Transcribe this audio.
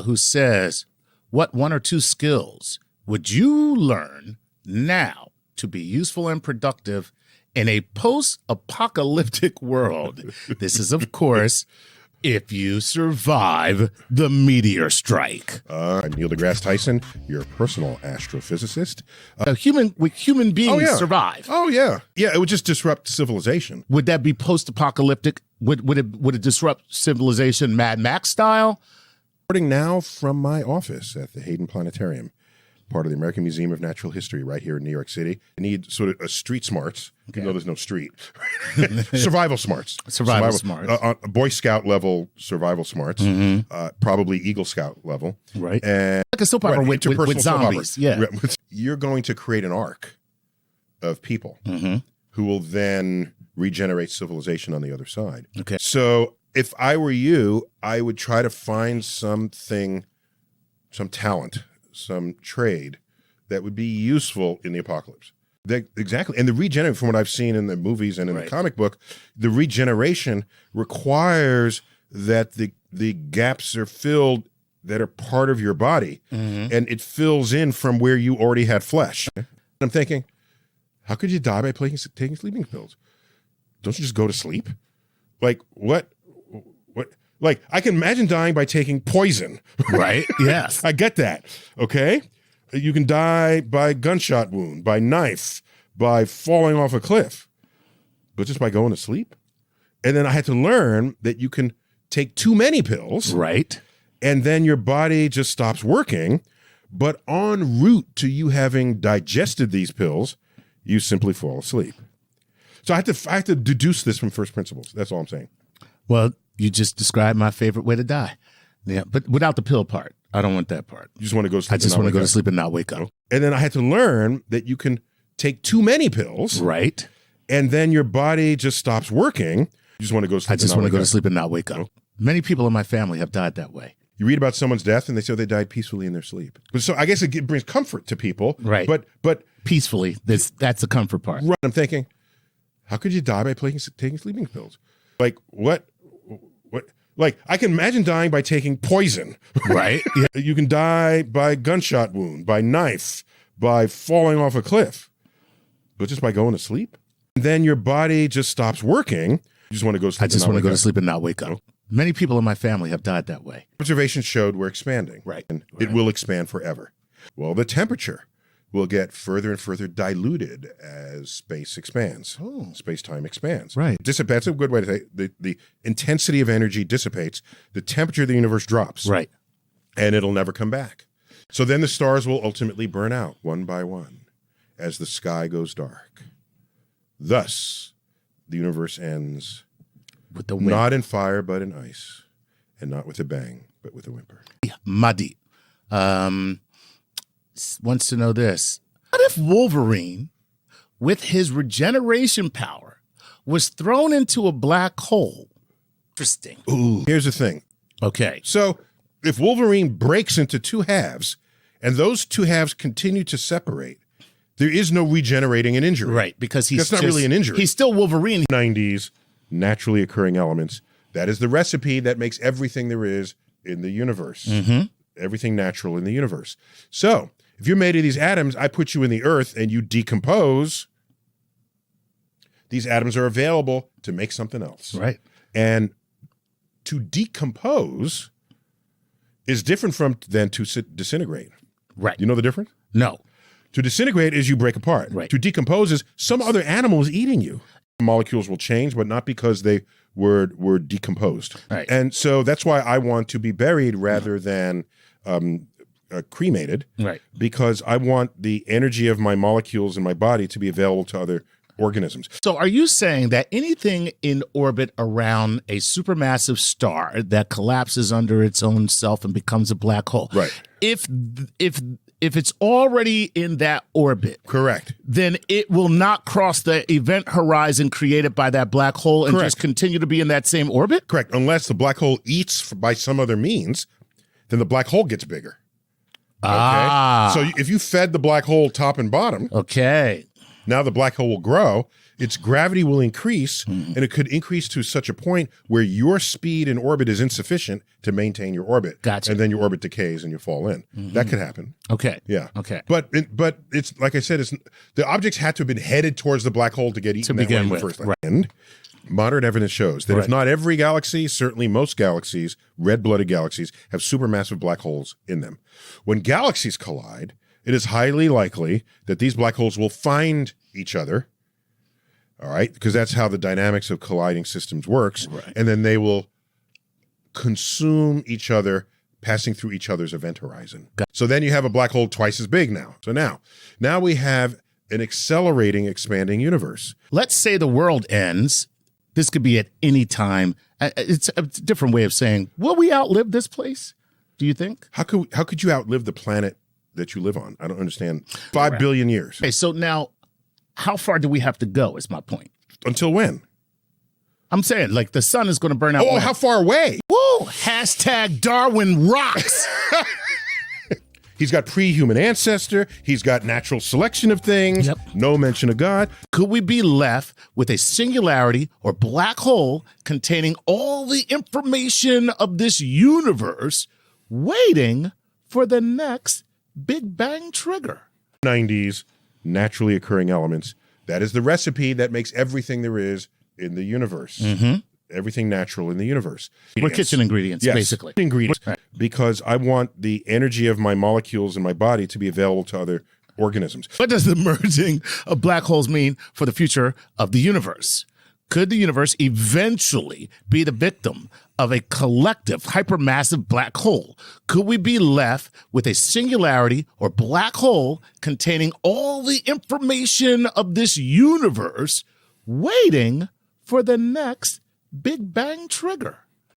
who says, what one or two skills would you learn now to be useful and productive in a post-apocalyptic world? This is, of course, if you survive the meteor strike. I'm Neil deGrasse Tyson, your personal astrophysicist. Human beings survive. Oh, yeah. Yeah, it would just disrupt civilization. Would that be post-apocalyptic? Would it disrupt civilization Mad Max style? Reporting now from my office at the Hayden Planetarium, part of the American Museum of Natural History right here in New York City. I need sort of a street smarts, even though there's no street. Survival smarts. Survival smarts. Boy Scout level survival smarts, probably Eagle Scout level. Right. And like a soap opera with zombies. Yeah. You're going to create an arc of people who will then regenerate civilization on the other side. Okay. So if I were you, I would try to find something, some talent, some trade that would be useful in the apocalypse. Exactly. And the regeneration, from what I've seen in the movies and in the comic book, the regeneration requires that the gaps are filled that are part of your body, and it fills in from where you already had flesh. I'm thinking, how could you die by taking sleeping pills? Don't you just go to sleep? Like, what? Like, I can imagine dying by taking poison. Right, yes. I get that, okay? You can die by gunshot wound, by knife, by falling off a cliff, but just by going to sleep? And then I had to learn that you can take too many pills. Right. And then your body just stops working, but en route to you having digested these pills, you simply fall asleep. So I have to deduce this from first principles. That's all I'm saying. Well, you just described my favorite way to die. Yeah, but without the pill part. I don't want that part. You just want to go to sleep. I just want to go to sleep and not wake up. And then I had to learn that you can take too many pills. Right. And then your body just stops working. You just want to go to sleep. I just want to go to sleep and not wake up. Many people in my family have died that way. You read about someone's death and they say they died peacefully in their sleep. But so I guess it brings comfort to people. Right. But peacefully, that's the comfort part. Right. I'm thinking, how could you die by taking sleeping pills? Like, what? Like, I can imagine dying by taking poison. Right. Yeah. You can die by gunshot wound, by knife, by falling off a cliff, but just by going to sleep. And then your body just stops working. You just want to go to sleep. I just want to go to sleep and not wake up. Many people in my family have died that way. Observations showed we're expanding. Right. And it will expand forever. Well, the temperature will get further and further diluted as space expands. Space-time expands. Right. That's a good way to say it. The intensity of energy dissipates. The temperature of the universe drops. Right. And it'll never come back. So then the stars will ultimately burn out one by one as the sky goes dark. Thus, the universe ends with the not in fire, but in ice. And not with a bang, but with a whimper. Muddy. Wants to know this. What if Wolverine, with his regeneration power, was thrown into a black hole? Interesting. Ooh. Here's the thing. Okay. So if Wolverine breaks into two halves, and those two halves continue to separate, there is no regenerating an injury. Right, because that's not really an injury. He's still Wolverine. 90s, naturally occurring elements. That is the recipe that makes everything there is in the universe. Everything natural in the universe. So if you're made of these atoms, I put you in the earth and you decompose, these atoms are available to make something else. Right. And to decompose is different than to disintegrate. Right. You know the difference? No. To disintegrate is you break apart. Right. To decompose is some other animal is eating you. Molecules will change, but not because they were decomposed. Right. And so that's why I want to be buried rather than cremated. Right. Because I want the energy of my molecules in my body to be available to other organisms. So are you saying that anything in orbit around a supermassive star that collapses under its own self and becomes a black hole, right, if it's already in that orbit, correct, then it will not cross the event horizon created by that black hole and just continue to be in that same orbit? Correct. Unless the black hole eats by some other means, then the black hole gets bigger. Ah. Okay? So if you fed the black hole top and bottom, okay, now the black hole will grow. its gravity will increase, and it could increase to such a point where your speed in orbit is insufficient to maintain your orbit. Gotcha. And then your orbit decays and you fall in. That could happen. Okay. Yeah. Okay. But it's like I said, the objects had to have been headed towards the black hole to get eaten To that way begin in the with, first place. right. And modern evidence shows that if not every galaxy, certainly most galaxies, red-blooded galaxies, have supermassive black holes in them. When galaxies collide, it is highly likely that these black holes will find each other, all right, because that's how the dynamics of colliding systems works, and then they will consume each other, passing through each other's event horizon. So then you have a black hole twice as big now. So now we have an accelerating, expanding universe. Let's say the world ends. This could be at any time. It's a different way of saying, will we outlive this place? Do you think? How could you outlive the planet that you live on? I don't understand. 5 billion years. Okay, so now, how far do we have to go is my point. Until when? I'm saying, like, the sun is going to burn out. Oh, how far away? Woo! Hashtag Darwin rocks. He's got pre-human ancestor. He's got natural selection of things. Yep. No mention of God. Could we be left with a singularity or black hole containing all the information of this universe waiting for the next Big Bang trigger? 90s, naturally occurring elements. That is the recipe that makes everything there is in the universe. Everything natural in the universe. We're kitchen ingredients, Yes, basically. ingredients. Right. Because I want the energy of my molecules in my body to be available to other organisms. What does the merging of black holes mean for the future of the universe? Could the universe eventually be the victim of a collective hypermassive black hole? Could we be left with a singularity or black hole containing all the information of this universe waiting for the next Big Bang trigger?